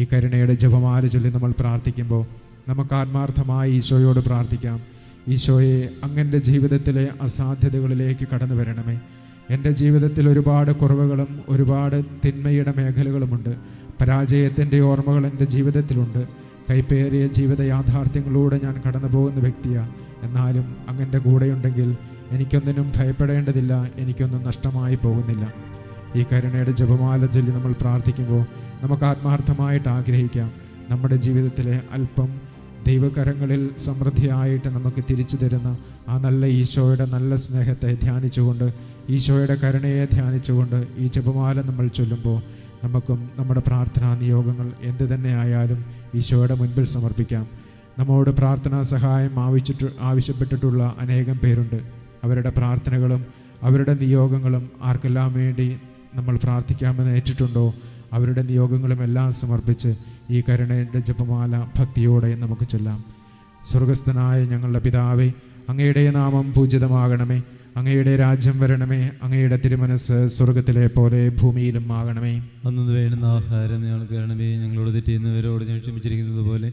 ഈ കരുണയുടെ ജപമാല ചൊല്ലി നമ്മൾ പ്രാർത്ഥിക്കുമ്പോൾ നമുക്ക് ആത്മാർത്ഥമായി ഈശോയോട് പ്രാർത്ഥിക്കാം. ഈശോയെ, അങ്ങൻ്റെ ജീവിതത്തിലെ അസാധ്യതകളിലേക്ക് കടന്നു വരണമേ. എൻ്റെ ജീവിതത്തിൽ ഒരുപാട് കുറവുകളും ഒരുപാട് തിന്മയുടെ മേഖലകളുമുണ്ട്. പരാജയത്തിൻ്റെ ഓർമ്മകൾ എൻ്റെ ജീവിതത്തിലുണ്ട്. കൈപ്പേറിയ ജീവിത യാഥാർത്ഥ്യങ്ങളിലൂടെ ഞാൻ കടന്നു പോകുന്ന വ്യക്തിയാണ്. എന്നാലും അങ്ങൻ്റെ കൂടെയുണ്ടെങ്കിൽ എനിക്കൊന്നിനും ഭയപ്പെടേണ്ടതില്ല, എനിക്കൊന്നും നഷ്ടമായി പോകുന്നില്ല. ഈ കരുണയുടെ ജപമാല ചൊല്ലി നമ്മൾ പ്രാർത്ഥിക്കുമ്പോൾ നമുക്ക് ആത്മാർത്ഥമായിട്ട് ആഗ്രഹിക്കാം, നമ്മുടെ ജീവിതത്തിലെ അല്പം ദൈവകരങ്ങളിൽ സമൃദ്ധിയായിട്ട് നമുക്ക് തിരിച്ചു തരുന്ന ആ നല്ല ഈശോയുടെ നല്ല സ്നേഹത്തെ ധ്യാനിച്ചുകൊണ്ട്, ഈശോയുടെ കരുണയെ ധ്യാനിച്ചുകൊണ്ട് ഈ ജപമാല നമ്മൾ ചൊല്ലുമ്പോൾ നമുക്കും നമ്മുടെ പ്രാർത്ഥനാ നിയോഗങ്ങൾ എന്തു തന്നെ ആയാലും ഈശോയുടെ മുൻപിൽ സമർപ്പിക്കാം. നമ്മോട് പ്രാർത്ഥനാ സഹായം ആവശ്യപ്പെട്ടിട്ടുള്ള അനേകം പേരുണ്ട്. അവരുടെ പ്രാർത്ഥനകളും അവരുടെ നിയോഗങ്ങളും ആർക്കെല്ലാം വേണ്ടി നമ്മൾ പ്രാർത്ഥിക്കാമെന്ന് ഏറ്റിട്ടുണ്ടോ അവരുടെ നിയോഗങ്ങളും എല്ലാം സമർപ്പിച്ച് ഈ കരുണയുടെ ജപമാല ഭക്തിയോടെ നമുക്ക് ചൊല്ലാം. സ്വർഗസ്ഥനായ ഞങ്ങളുടെ പിതാവേ, അങ്ങയുടെ നാമം പൂജിതമാകണമേ. അങ്ങയുടെ രാജ്യം വരണമേ. അങ്ങയുടെ തിരുമനസ് സ്വർഗത്തിലെ പോലെ ഭൂമിയിലും ആകണമേ. അന്നു വേണ്ടുന്ന ആഹാരം ഞങ്ങൾക്ക് തരണമേ. ഞങ്ങളോട് തെറ്റിയുന്നവരോട് ഞങ്ങൾ ക്ഷമിച്ചിരിക്കുന്നത് പോലെ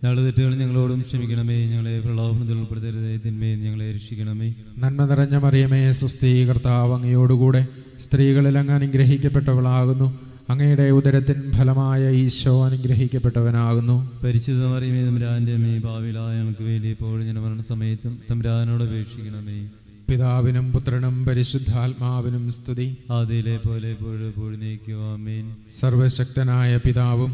ഞങ്ങളുടെ തെറ്റുകൾ ഞങ്ങളോടും ക്ഷമിക്കണമേ. ഞങ്ങളെ പ്രലോഭനത്തിൽ ഉൾപ്പെടുത്തരുതേ, തിന്മയിൽ ഞങ്ങളെ രക്ഷിക്കണമേ. നന്മ നിറഞ്ഞ മറിയമേ, സ്വസ്തി, കർത്താവ് അങ്ങയോടുകൂടെ സ്ത്രീകളിൽ അങ്ങ് അനുഗ്രഹിക്കപ്പെട്ടവളാകുന്നു. അങ്ങയുടെ ഉദരത്തിൻ ഫലമായ ഈശോ അനുഗ്രഹിക്കപ്പെട്ടവനാകുന്നു. പരിശുദ്ധ മറിയമേ, തമ്പുരാന്റെ അമ്മേ, പാപികളായ ഞങ്ങൾക്ക് വേണ്ടി ഇപ്പോഴും ഞങ്ങളുടെ മരണസമയത്തും തമ്പുരാനോട് അപേക്ഷിക്കണമേ. പിതാവിനും പുത്രനും പരിശുദ്ധാത്മാവിനും സ്തുതി. ആദിയിലെ പോലെ എപ്പോഴും നീക്കുക. ആമേൻ. സർവശക്തനായ പിതാവും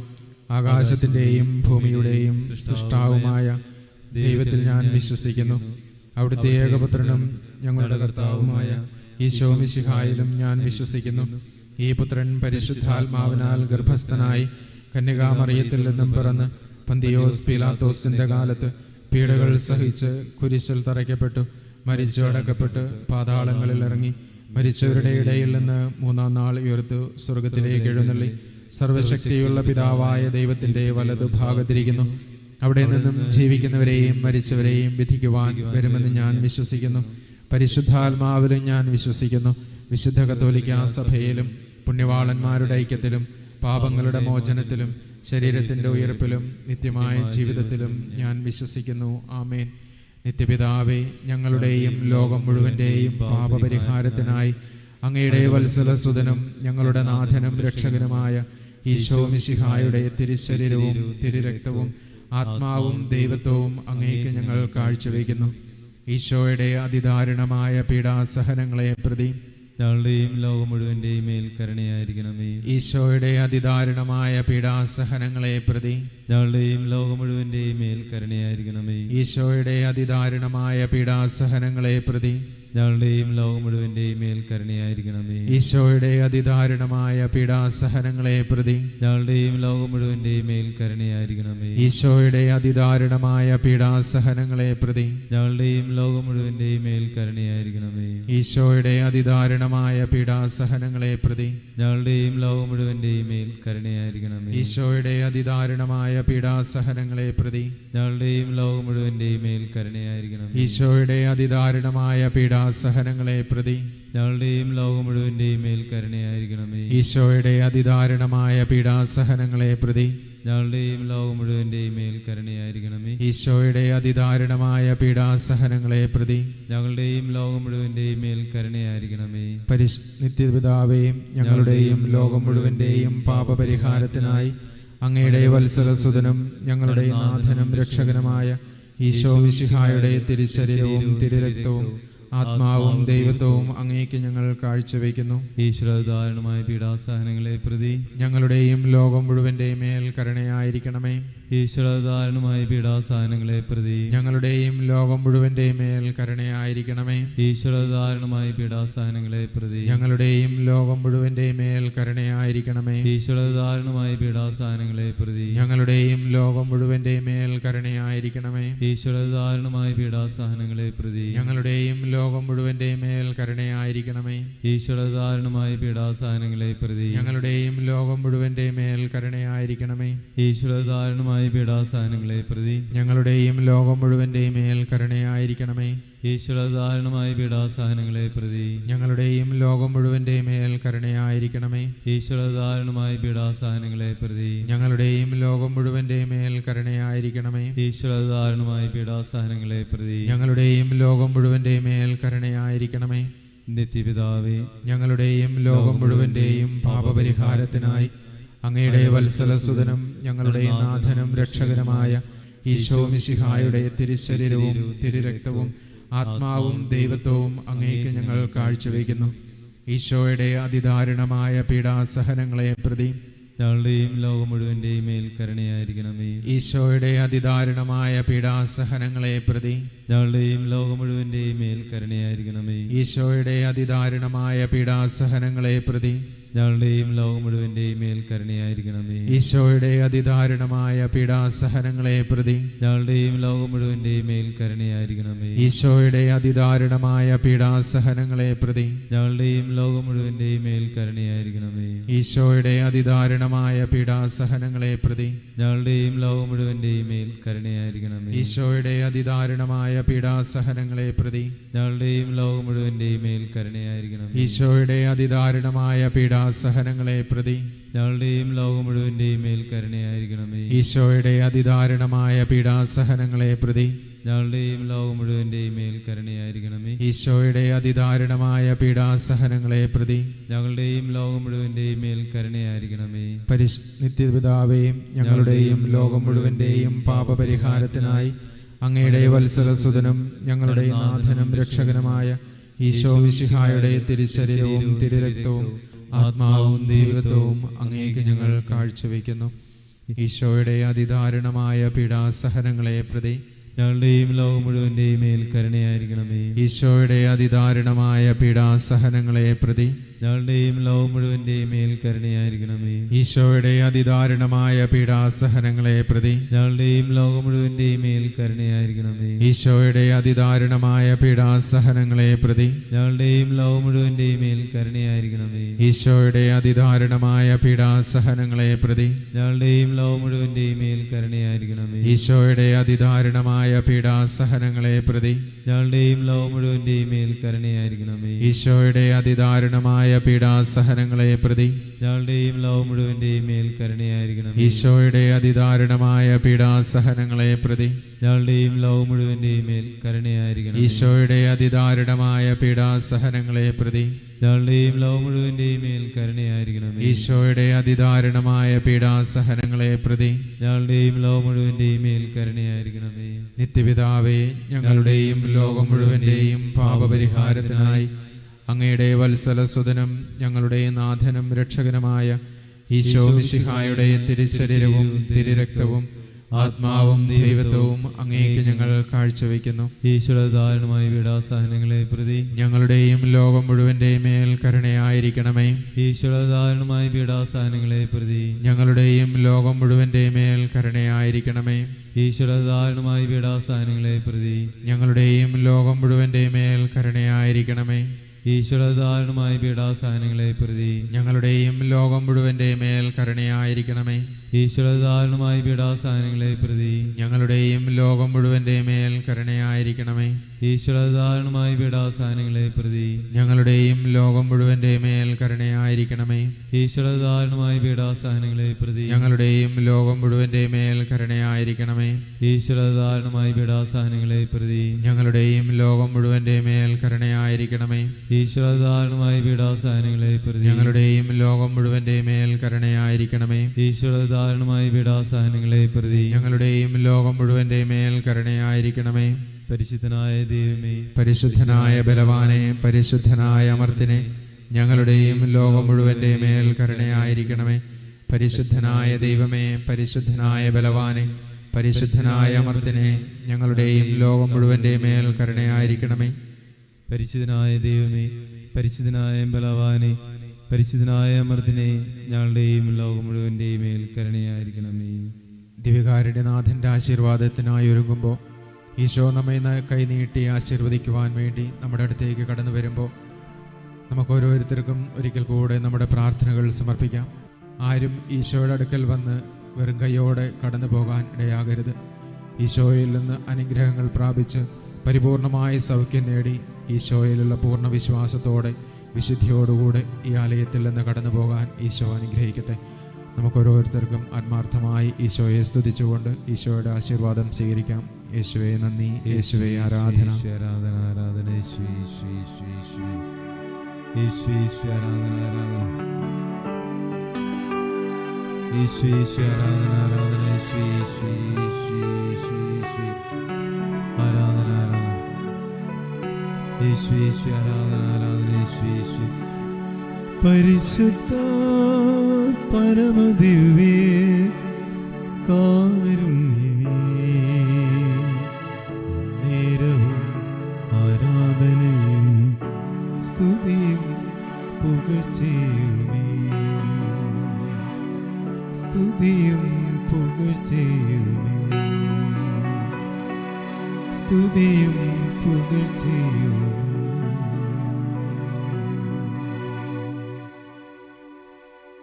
ആകാശത്തിൻ്റെയും ഭൂമിയുടെയും സൃഷ്ടാവുമായ ദൈവത്തിൽ ഞാൻ വിശ്വസിക്കുന്നു. അവിടുത്തെ ഏകപുത്രനും ഞങ്ങളുടെ കർത്താവുമായ ഈശോ മിശിഹായിലും ഞാൻ വിശ്വസിക്കുന്നു. ഈ പുത്രൻ പരിശുദ്ധാത്മാവിനാൽ ഗർഭസ്ഥനായി കന്യകാമറിയത്തിൽ നിന്നും പിറന്ന് പന്തിയോസ് പീലാത്തോസിന്റെ കാലത്ത് പീഡകൾ സഹിച്ച് കുരിശിൽ തറയ്ക്കപ്പെട്ടു, മരിച്ചു അടക്കപ്പെട്ട് പാതാളങ്ങളിൽ ഇറങ്ങി, മരിച്ചവരുടെ ഇടയിൽ നിന്ന് മൂന്നാം നാൾ ഉയർത്തു സ്വർഗത്തിലേക്ക് എഴുന്നള്ളി സർവശക്തിയുള്ള പിതാവായ ദൈവത്തിന്റെ വലതുഭാഗത്തിരിക്കുന്നു. അവിടെ നിന്നും ജീവിക്കുന്നവരെയും മരിച്ചവരെയും വിധിക്കുവാൻ വരുമെന്ന് ഞാൻ വിശ്വസിക്കുന്നു. പരിശുദ്ധാത്മാവിലും ഞാൻ വിശ്വസിക്കുന്നു. വിശുദ്ധ കത്തോലിക്കാ സഭയിലും പുണ്യവാളന്മാരുടെ ഐക്യത്തിലും പാപങ്ങളുടെ മോചനത്തിലും ശരീരത്തിന്റെ ഉയർപ്പിലും നിത്യമായ ജീവിതത്തിലും ഞാൻ വിശ്വസിക്കുന്നു. ആമേൻ. നിത്യപിതാവേ, ഞങ്ങളുടെയും ലോകം മുഴുവൻ്റെയും പാപപരിഹാരത്തിനായി അങ്ങയുടെ വത്സലസുതനും ഞങ്ങളുടെ നാഥനും രക്ഷകനുമായ ഈശോ മിശിഹായുടെ തിരുശരീരവും തിരുരക്തവും ആത്മാവും ദൈവത്വവും അങ്ങേക്ക് ഞങ്ങൾ കാഴ്ചവെക്കുന്നു. ഈശോയുടെ അതിദാരുണമായ പീഡാസഹനങ്ങളെ പ്രതി ഞങ്ങളുടെയും ലോകം മുഴുവൻ്റെയും മേൽ കരുണയായിരിക്കണമേ. ഈശോയുടെ അതിദാരുണമായ പീഡാസഹനങ്ങളെ പ്രതി ഞങ്ങളുടെയും ലോകം മുഴുവൻ്റെയും മേൽ കരുണയായിരിക്കണമേ. ഈശോയുടെ അതിദാരുണമായ പീഡാസഹനങ്ങളെ പ്രതി ഞങ്ങളുടെയും ലോകം മുഴുവൻ്റെയും മേൽ കരുണയായിരിക്കണമേ. ഈശോയുടെ അതിദാരുണമായ പീഡാസഹനങ്ങളെ പ്രതി ഞങ്ങളുടെയും ലോകം മുഴുവൻ്റെയും മേൽ കരുണയായിരിക്കണമേ. ഈശോയുടെ അതിദാരുണമായ പീഡാസഹനങ്ങളെ പ്രതി ഞങ്ങളുടെയും ലോകം മുഴുവൻ്റെയും മേൽ കരുണയായിരിക്കണമേ. ഈശോയുടെ അതിദാരുണമായ പീഡാസഹനങ്ങളെ പ്രതി ഞങ്ങളുടെയും ലോകം മുഴുവൻ്റെയും മേൽ കരുണയായിരിക്കണമേ. ഈശോയുടെ അതിദാരുണമായ പീഡാസഹനങ്ങളെ പ്രതി ഞങ്ങളുടെയും ലോകം മുഴുവൻ്റെയും മേൽ കരുണയായിരിക്കണമേ. ഈശോയുടെ അതിദാരുണമായ പീഡാസഹനങ്ങളെ പ്രതി ഞങ്ങളുടെയും ലോകം മുഴുവൻ്റെയും മേൽ കരുണയായിരിക്കണമേ. ഈശോയുടെ അതിദാരുണമായ പീഡാസഹനങ്ങളെ പ്രതി ഞങ്ങളുടെയും ലോകം മുഴുവൻ്റെയും മേൽ കരുണയായിരിക്കണമേ. ഈശോയുടെ അതിദാരുണമായ പീഡാസഹനങ്ങളെ പ്രതി ഞങ്ങളുടെയും ലോകം മുഴുവൻ്റെയും മേൽ കരുണയായിരിക്കണമേ. നിത്യപിതാവേ, ഞങ്ങളുടെയും ലോകം മുഴുവൻ്റെയും പാപപരിഹാരത്തിനായി അങ്ങയുടെ വത്സലസുതനും ഞങ്ങളുടെ നാഥനും രക്ഷകനുമായ ഈശോ മിശിഹായുടെ തിരുശരീരവും തിരുരക്തവും ആത്മാവും ദൈവത്വവും അങ്ങേക്ക് ഞങ്ങൾ കാഴ്ചവെക്കുന്നു. ഈശ്വരദാരുണമായ പീഡാസഹനങ്ങളെ പ്രതി ഞങ്ങളുടെയും ലോകം മുഴുവൻ്റെയും മേൽ കരുണയായിരിക്കണമേ. ഈശ്വരദാരുണമായ പീഡാസഹനങ്ങളെ പ്രതി ഞങ്ങളുടെയും ലോകം മുഴുവൻ്റെയും മേൽ കരുണയായിരിക്കണമേ. ഈശ്വരദാരുണമായ പീഡാസഹനങ്ങളെ പ്രതി ഞങ്ങളുടെയും ലോകം മുഴുവൻ്റെയും മേൽ കരുണയായിരിക്കണമേ. ഈശ്വരദാരുണമായ പീഡാസഹനങ്ങളെ പ്രതി ഞങ്ങളുടെയും ലോകം മുഴുവൻ്റെയും മേൽ കരുണയായിരിക്കണമേ. ഈശ്വരദാരുണമായ പീഡാസഹനങ്ങളെ പ്രതി ഞങ്ങളുടെയും ലോകം മുഴുവൻ്റെയും മേൽ കരുണയായിരിക്കണമേ. ഈശ്വരദാരുണമായ പീഡാസഹനങ്ങളെ പ്രതി ഞങ്ങളുടെയും ലോകം മുഴുവൻ്റെയും മേൽ കരുണയായിരിക്കണമേ. ഈശ്വരദാരുണമായ പീഡാസഹനങ്ങളെ പ്രതി ഞങ്ങളുടെയും ലോകം മുഴുവൻ്റെയും മേൽ കരുണയായിരിക്കണമേ. ഈശോയുടെ ദാരുണമായ പീഡാസഹനങ്ങളെ പ്രതി ഞങ്ങളുടെയും ലോകം മുഴുവന്റെയും മേൽ കരുണയായിരിക്കണമേ. ഈശോയുടെ ദാരുണമായ പീഡാസഹനങ്ങളെ പ്രതി ഞങ്ങളുടെയും ലോകം മുഴുവന്റെയും മേൽ കരുണയായിരിക്കണമേ. ഈശോയുടെ ദാരുണമായ പീഡാസഹനങ്ങളെ പ്രതി ഞങ്ങളുടെയും ലോകം മുഴുവന്റെയും മേൽ കരുണയായിരിക്കണമേ. നിത്യപിതാവേ, ഞങ്ങളുടെയും ലോകം മുഴുവന്റെയും പാപപരിഹാരത്തിനായി അങ്ങയുടെ വത്സലസുതനും ഞങ്ങളുടെ നാഥനും രക്ഷകനുമായ ഈശോ മിശിഹായുടെ തിരുശരീരവും തിരുരക്തവും ആത്മാവും ദൈവത്വവും അങ്ങേക്ക് ഞങ്ങൾ കാഴ്ചവെക്കുന്നു. ഈശോയുടെ അതിദാരുണമായ പീഡാസഹനങ്ങളെ പ്രതി ഞങ്ങളുടെയും ലോകം മുഴുവന്റെയും മേൽ കരുണയായിരിക്കണമേ. ഈശോയുടെ അതിദാരുണമായ പീഡാസഹനങ്ങളെ പ്രതി ഞങ്ങളുടെയും ലോകം മുഴുവന്റെയും മേൽ കരുണയായിരിക്കണമേ. ഈശോയുടെ അതിദാരുണമായ പീഡാസഹനങ്ങളെ പ്രതി ഞങ്ങളുടെയും ലോകം മുഴുവന്റെയും മേൽ കരുണയായിരിക്കണമേ. ഈശോയുടെ അതിദാരുണമായ പീഡാസഹനങ്ങളെ പ്രതി ഞങ്ങളുടെയും ലോകം മുഴുവന്റെയും മേൽ കരുണയായിരിക്കണമേ. ഈശോയുടെ അതിദാരുണമായ പീഡാസഹനങ്ങളെ പ്രതി ഞങ്ങളുടെയും ലോകം മുഴുവന്റെയും മേൽ കരുണയായിരിക്കണമേ. ഈശോയുടെ അതിദാരുണമായ പീഡാസഹനങ്ങളെ പ്രതി ഞങ്ങളുടെയും ലോകം മുഴുവന്റെയും മേൽ കരുണയായിരിക്കണമേ. ഈശോയുടെ അതിദാരുണമായ പീഡാസഹനങ്ങളെ പ്രതി ഞങ്ങളുടെയും ലോകം മുഴുവന്റെയും മേൽ കരുണയായിരിക്കണമേ. ഈശോയുടെ അതിദാരുണമായ പീഡാസഹനങ്ങളെ പ്രതി ഞങ്ങളുടെയും ലോകം മുഴുവന്റെയും മേൽ കരുണയായിരിക്കണമേ. ഈശോയുടെ അതിദാരുണമായ പീഡാസഹനങ്ങളെ പ്രതി ഞങ്ങളുടെയും ലോകം മുഴുവന്റെയും മേൽ കരുണയായിരിക്കണമേ. ഈശോയുടെ അതിദാരുണമായ പീഡാസഹനങ്ങളെ പ്രതി ഞങ്ങളുടെയും ലോകം മുഴുവന്റെയും മേൽ കരുണയായിരിക്കണമേ. നിത്യപിതാവേ, ഞങ്ങളുടെയും ലോകം മുഴുവന്റെയും പാപപരിഹാരത്തിനായി അങ്ങയുടെ വത്സലസുതനും ഞങ്ങളുടെ നാഥനും രക്ഷകനുമായ ഈശോ മിശിഹായുടെ തിരുശരീരവും തിരുരക്തവും ആത്മാവും ദൈവത്വവും അങ്ങേക്ക് ഞങ്ങൾ കാഴ്ചവെക്കുന്നു. ഈശോയുടെ അതിദാരുണമായ പീഡാസഹനങ്ങളെ പ്രതി ഞങ്ങളുടെയും ലോകം മുഴുവന്റെയും മേൽ കരുണയായിരിക്കണമേ. ഈശോയുടെ അതിദാരുണമായ പീഡാസഹനങ്ങളെ പ്രതി ഞങ്ങളുടെയും ലോകം മുഴുവന്റെയും മേൽ കരുണയായിരിക്കണമേ. ഈശോയുടെ അതിദാരുണമായ പീഡാസഹനങ്ങളെ പ്രതി ഞങ്ങളുടെയും ലോകം മുഴുവന്റെയും മേൽ കരുണയായിരിക്കണമേ. ഈശോയുടെ അതിദാരുണമായ പീഡാസഹനങ്ങളെ പ്രതി ഞങ്ങളുടെയും ലോകം മുഴുവന്റെയും മേൽ കരുണയായിരിക്കണമേ. ഈശോയുടെ അതിദാരുണമായ പീഡാസഹനങ്ങളെ പ്രതി ഞങ്ങളുടെയും ലോകം മുഴുവന്റെയും മേൽ കരുണയായിരിക്കണമേ. ഈശോയുടെ അതിദാരുണമായ പീഡാസഹനങ്ങളെ പ്രതി ഞങ്ങളുടെയും ലോകം മുഴുവന്റെയും മേൽ കരുണയായിരിക്കണമേ. ഈശോയുടെ അതിദാരുണമായ പീഡാസഹനങ്ങളെ പ്രതി ഞങ്ങളുടെയും ലോകം മുഴുവന്റെയും മേൽ കരുണയായിരിക്കണമേ. ഈശോയുടെ അതിദാരുണമായ പീഡാസഹനങ്ങളെ പ്രതി ഞങ്ങളുടെയും ലോകം മുഴുവന്റെയും മേൽ കരുണയായിരിക്കണമേ. ഈശോയുടെ അതിദാരുണമായ പീഡാസഹനങ്ങളെ പ്രതി ഞങ്ങളുടെയും ലോകം മുഴുവന്റെയും മേൽ കരുണയായിരിക്കണമേ. ഈശോയുടെ അതിദാരുണമായ പീഡാസഹനങ്ങളെ പ്രതി ഞങ്ങളുടെയും ലോകം മുഴുവന്റെയും മേൽ കരുണയായിരിക്കണമേ. നിത്യപിതാവേ, ഞങ്ങളുടെയും ലോകം മുഴുവന്റെയും പാപപരിഹാരത്തിനായി അങ്ങയുടെ വത്സലസുതനും ഞങ്ങളുടെ നാഥനും രക്ഷകനുമായ ഈശോ മിശിഹായുടെ തിരുശരീരവും തിരുരക്തവും ആത്മാവും ദൈവത്വവും അങ്ങേക്ക് ഞങ്ങൾ കാഴ്ചവെക്കുന്നു. ഈശോയുടെ ദാരുണമായ പീഡാസഹനങ്ങളെ പ്രതി ഞങ്ങളുടെയും ലോകം മുഴുവന്റെയും മേൽ കരുണയായിരിക്കണമേ. ഈശോയുടെ ദാരുണമായ പീഡാസഹനങ്ങളെ പ്രതി ഞങ്ങളുടെയും ലോകം മുഴുവന്റെയും മേൽ കരുണയായിരിക്കണമേ. ഈശോയുടെ ദാരുണമായ പീഡാസഹനങ്ങളെ പ്രതി ഞങ്ങളുടെയും ലോകം മുഴുവന്റെയും മേൽ കരുണയായിരിക്കണമേ. ഈശോയുടെ ദാരുണമായ പീഡാസഹനങ്ങളെ പ്രതി ഞങ്ങളുടെയും ലോകം മുഴുവന്റെയും മേൽ കരുണയായിരിക്കണമേ. ഈശോയുടെ ദാരുണമായ പീഡാസഹനങ്ങളെ പ്രതി ഞങ്ങളുടെയും ലോകം മുഴുവന്റെയും മേൽ കരുണയായിരിക്കണമേ. ഈശോയുടെ ദാരുണമായ പീഡാസഹനങ്ങളെ പ്രതി ഞങ്ങളുടെയും ലോകം മുഴുവന്റെയും മേൽ കരുണയായിരിക്കണമേ. ഈശോയുടെ ദാരുണമായ പീഡാസഹനങ്ങളെ പ്രതി ഞങ്ങളുടെയും ലോകം മുഴുവന്റെയും മേൽ കരുണയായിരിക്കണമേ. ഈശോയുടെ ദാരുണമായ പീഡാസഹനങ്ങളെ പ്രതി ഞങ്ങളുടെയും ലോകം മുഴുവന്റെയും മേൽ കരുണയായിരിക്കണമേ. ഈശോയുടെ ദാരുണമായ പീഡാസഹനങ്ങളെ പ്രതി ഞങ്ങളുടെയും ലോകം മുഴുവന്റെയും മേൽ കരുണയായിരിക്കണമേ. ഈശോയുടെ ദാരുണമായ പീഡാസഹനങ്ങളെ പ്രതി ഞങ്ങളുടെയും ലോകം മുഴുവന്റെയും മേൽ കരുണയായിരിക്കണമേ. പരിശുദ്ധനായ ദൈവമേ, പരിശുദ്ധനായ ബലവാനെ, പരിശുദ്ധനായ അമർത്തിനെ, ഞങ്ങളുടെയും ലോകം മുഴുവന്റെയും മേൽ കരുണയായിരിക്കണമേ. പരിശുദ്ധനായ ദൈവമേ, പരിശുദ്ധനായ ബലവാനെ, പരിശുദ്ധനായ അമർത്തിനെ, ഞങ്ങളുടെയും ലോകം മുഴുവന്റെയും മേൽ കരുണയായിരിക്കണമേ. പരിശുദ്ധനായ ദൈവമേ, പരിശുദ്ധനായ ബലവാനെ, പരിശുദ്ധനായ അമർത്തിനെ, ഞങ്ങളുടെയും ലോകം മുഴുവന്റെയും മേൽ കരുണയായിരിക്കണമേ. ദിവ്യകാരുണ്യനാഥന്റെ ആശീർവാദത്തിനായി ഒരുങ്ങുമ്പോൾ ഈശോ നമ്മെ കൈനീട്ടി ആശീർവദിക്കുവാൻ വേണ്ടി നമ്മുടെ അടുത്തേക്ക് കടന്നു വരുമ്പോൾ നമുക്ക് ഓരോരുത്തർക്കും ഒരിക്കൽ കൂടെ നമ്മുടെ പ്രാർത്ഥനകൾ സമർപ്പിക്കാം. ആരും ഈശോയുടെ അടുക്കൽ വന്ന് വെറും കൈയോടെ കടന്നു പോകാൻ ഇടയാകരുത്. ഈശോയിൽ നിന്ന് അനുഗ്രഹങ്ങൾ പ്രാപിച്ച് പരിപൂർണമായ സൗഖ്യം നേടി ഈശോയിലുള്ള പൂർണ്ണ വിശ്വാസത്തോടെ വിശുദ്ധിയോടുകൂടെ ഈ ആലയത്തിൽ നിന്ന് കടന്നു പോകാൻ ഈശോ അനുഗ്രഹിക്കട്ടെ. നമുക്കോരോരുത്തർക്കും ആത്മാർത്ഥമായി ഈശോയെ സ്തുതിച്ചുകൊണ്ട് ഈശോയുടെ ആശീർവാദം സ്വീകരിക്കാം. യേശുവേ നന്ദി, യേശുവേ ആരാധന. ആരാധന ആരാധന യേശുവേ യേശുവേ യേശുവേ യേശുവേ യേശുവേ ആരാധന ആരാധന യേശുവേ യേശുവേ ആരാധന ആരാധന യേശുവേ യേശുവേ യേശുവേ യേശുവേ ആരാധന ആരാധന യേശുവേ യേശുവേ ആരാധന ആരാധന യേശുവേ യേശുവേ. പരിശുദ്ധ പരമദിവ്യേ കാരുണ്യമേ, നേരവും ആരാധനയും സ്തുതിയും പുകഴ്ചയുമേ, സ്തുതിയും പുകഴ്ചയുമേ, സ്തുതിയും പുകഴ്ചയുമേ.